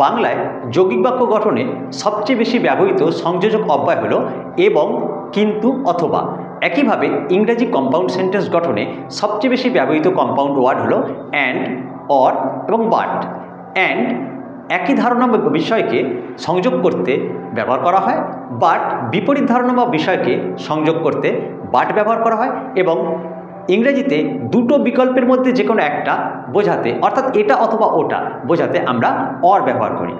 বাংলায় যৌগিক বাক্য গঠনে সবচেয়ে বেশি ব্যবহৃত সংযোজক অব্যয় হলো এবং, কিন্তু, অথবা। একইভাবে ইংরেজি কম্পাউন্ড সেন্টেন্স গঠনে সবচেয়ে বেশি ব্যবহৃত কম্পাউন্ড ওয়ার্ড হলো অ্যান্ড, অর এবং বাট। অ্যান্ড একই ধারণা বা বিষয়কে সংযোগ করতে ব্যবহার করা হয়, বাট বিপরীত ধারণা বা বিষয়কে সংযোগ করতে বাট ব্যবহার করা হয়, এবং ইংরেজিতে দুটো বিকল্পের মধ্যে যে কোনো একটা বোঝাতে, অর্থাৎ এটা অথবা ওটা বোঝাতে আমরা অর ব্যবহার করি।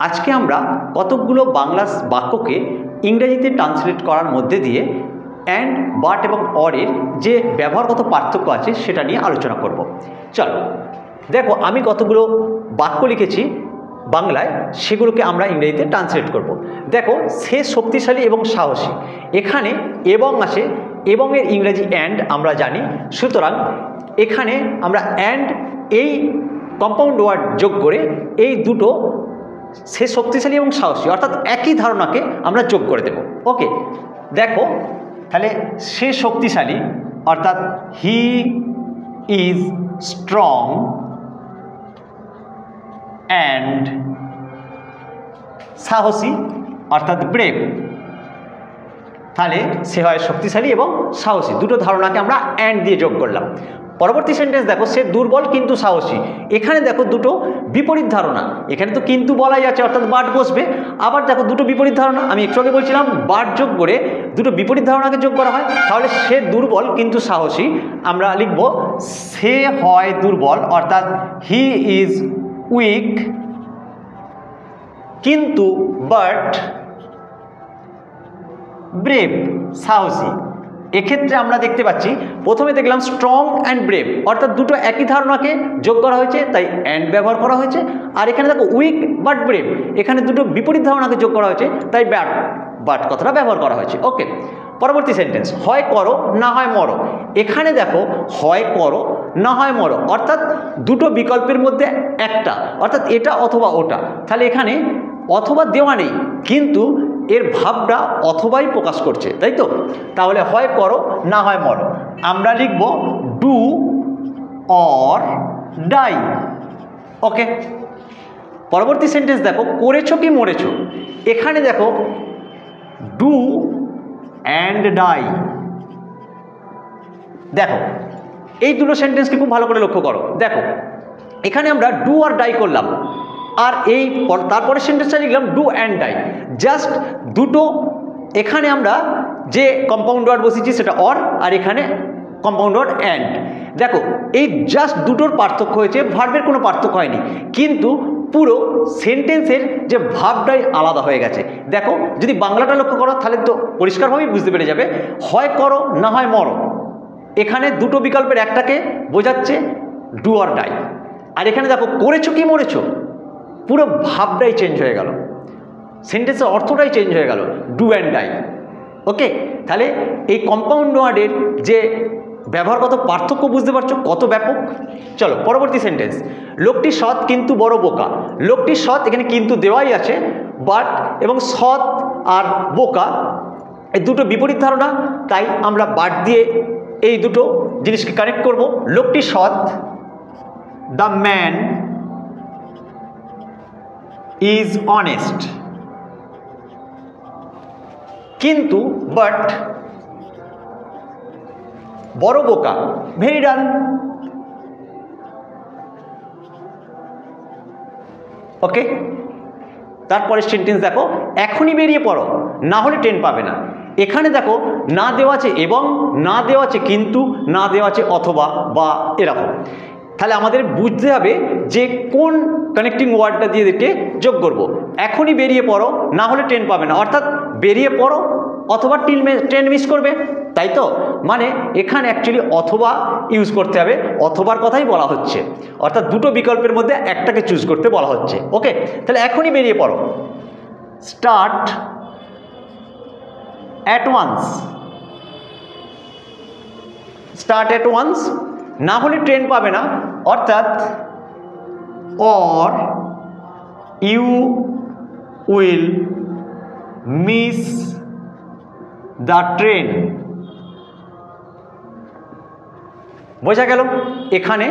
আজকে আমরা কতকগুলো বাংলা বাক্যকে ইংরেজিতে ট্রান্সলেট করার মধ্যে দিয়ে অ্যান্ড, বাট এবং অরের যে ব্যবহারগত পার্থক্য আছে সেটা নিয়ে আলোচনা করব। চলো দেখো, আমি কতগুলো বাক্য লিখেছি বাংলায়, সেগুলোকে আমরা ইংরেজিতে ট্রান্সলেট করব। দেখো, সে শক্তিশালী এবং সাহসী, এখানে এবং আছে, এবং এর ইংরেজি অ্যান্ড আমরা জানি, সুতরাং এখানে আমরা অ্যান্ড এই কম্পাউন্ড ওয়ার্ড যোগ করে এই দুটো, সে শক্তিশালী এবং সাহসী অর্থাৎ একই ধারণাকে আমরা যোগ করে দেব। ওকে, দেখো তাহলে সে শক্তিশালী অর্থাৎ হি ইজ স্ট্রং অ্যান্ড সাহসী অর্থাৎ ব্রেভ। তাহলে সে হয় শক্তিশালী এবং সাহসী, দুটো ধারণাকে আমরা অ্যান্ড দিয়ে যোগ করলাম। পরবর্তী সেন্টেন্স দেখো, সে দুর্বল কিন্তু সাহসী, এখানে দেখো দুটো বিপরীত ধারণা, এখানে তো কিন্তু বলাই আছে অর্থাৎ বাট বসবে, আবার দেখো দুটো বিপরীত ধারণা, আমি একটু আগে বলছিলাম বাট যোগ করে দুটো বিপরীত ধারণাকে যোগ করা হয়, তাহলে সে দুর্বল কিন্তু সাহসী, আমরা লিখব সে হয় দুর্বল অর্থাৎ হি ইজ উইক, কিন্তু বাট ব্রেভ সাহসী। এক্ষেত্রে আমরা দেখতে পাচ্ছি প্রথমে দেখলাম স্ট্রং অ্যান্ড ব্রেভ অর্থাৎ দুটো একই ধারণাকে যোগ করা হয়েছে, তাই অ্যান্ড ব্যবহার করা হয়েছে। আর এখানে দেখো উইক বাট ব্রেভ, এখানে দুটো বিপরীত ধারণাকে যোগ করা হয়েছে, তাই বাট কথাটা ব্যবহার করা হয়েছে। ওকে, পরবর্তী সেন্টেন্স, হয় করো না হয় মরো, এখানে দেখো হয় করো না হয় মরো অর্থাৎ দুটো বিকল্পের মধ্যে একটা, অর্থাৎ এটা অথবা ওটা। তাহলে এখানে অথবা দেওয়া নেই, কিন্তু এর ভাবটা অথবাই প্রকাশ করছে, তাই তো? তাহলে হয় করো না হয় মরো, আমরা লিখব ডু অর ডাই। ওকে, পরবর্তী সেন্টেন্স দেখো, করেছো কি মরেছো, এখানে দেখো ডু অ্যান্ড ডাই। দেখো এই দুটো সেন্টেন্সকে খুব ভালো করে লক্ষ্য করো, দেখো এখানে আমরা ডু আর ডাই করলাম, আর এই তারপরে সেন্টেন্সটা লিখলাম ডু অ্যান্ড ডাই, জাস্ট দুটো, এখানে আমরা যে কম্পাউন্ড ওয়ার্ড বসিয়েছি সেটা অর, আর এখানে কম্পাউন্ড ওয়ার্ড অ্যান্ড। দেখো এই জাস্ট দুটোর পার্থক্য হয়েছে, ভার্বের কোনো পার্থক্য হয়নি, কিন্তু পুরো সেন্টেন্সের যে ভাবটাই আলাদা হয়ে গেছে। দেখো যদি বাংলাটা লক্ষ্য করো তাহলে তো পরিষ্কারভাবেই বুঝতে পেরে যাবে, হয় করো না হয় মরো, এখানে দুটো বিকল্পের একটাকে বোঝাচ্ছে ডু অর ডাই, আর এখানে দেখো করেছো কি মরেছো, পুরো ভাবটাই চেঞ্জ হয়ে গেল, সেন্টেন্সের অর্থটাই চেঞ্জ হয়ে গেল, ডু অ্যান্ড ডাই। ওকে, তাহলে এই কম্পাউন্ড ওয়ার্ডের যে ব্যবহারগত পার্থক্য বুঝতে পারছো কত ব্যাপক। চলো পরবর্তী সেন্টেন্স, লোকটি সৎ কিন্তু বড় বোকা, লোকটি সৎ এখানে কিন্তু দেওয়াই আছে, বাট এবং সৎ আর বোকা এই দুটো বিপরীত ধারণা, তাই আমরা বাট দিয়ে এই দুটো জিনিসকে কানেক্ট করব। লোকটি সৎ, দ্য ম্যান ইজ অনেস্ট, কিন্তু বাট বড় বোকা, ভেরি ডান। ওকে, তারপরে সেন্টেন্স দেখো, এখনই বেরিয়ে পড়ো না হলে ট্রেন পাবে না, এখানে দেখো না দেওয়া আছে এবং, না দেওয়া আছে কিন্তু, না দেওয়া আছে অথবা বা এরকম। তাহলে আমাদের বুঝতে হবে যে কোন কানেক্টিং ওয়ার্ডটা দিয়ে এদেরকে যোগ করব। এখনই বেরিয়ে পড়ো না হলে ট্রেন পাবে না, অর্থাৎ বেরিয়ে পড়ো অথবা ট্রেন মিস করবে, তাই তো? মানে এখানে অ্যাকচুয়ালি অথবা ইউজ করতে হবে, অথবার কথাই বলা হচ্ছে, অর্থাৎ দুটো বিকল্পের মধ্যে একটাকে চুজ করতে বলা হচ্ছে। ওকে, তাহলে এখনই বেরিয়ে পড়ো, start at once, start at once, না হলে ট্রেন পাবে না, অর্থাৎ or you will miss the train. বোঝা গেল, এখানে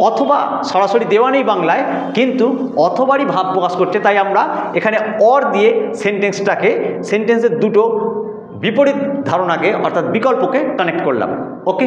অথবা সরাসরি দেওয়া নেই বাংলায়, কিন্তু অথবারই ভাব প্রকাশ করছে, তাই আমরা এখানে অর দিয়ে সেন্টেন্সের দুটো বিপরীত ধারণাকে অর্থাৎ বিকল্পকে কানেক্ট করলাম। ওকে।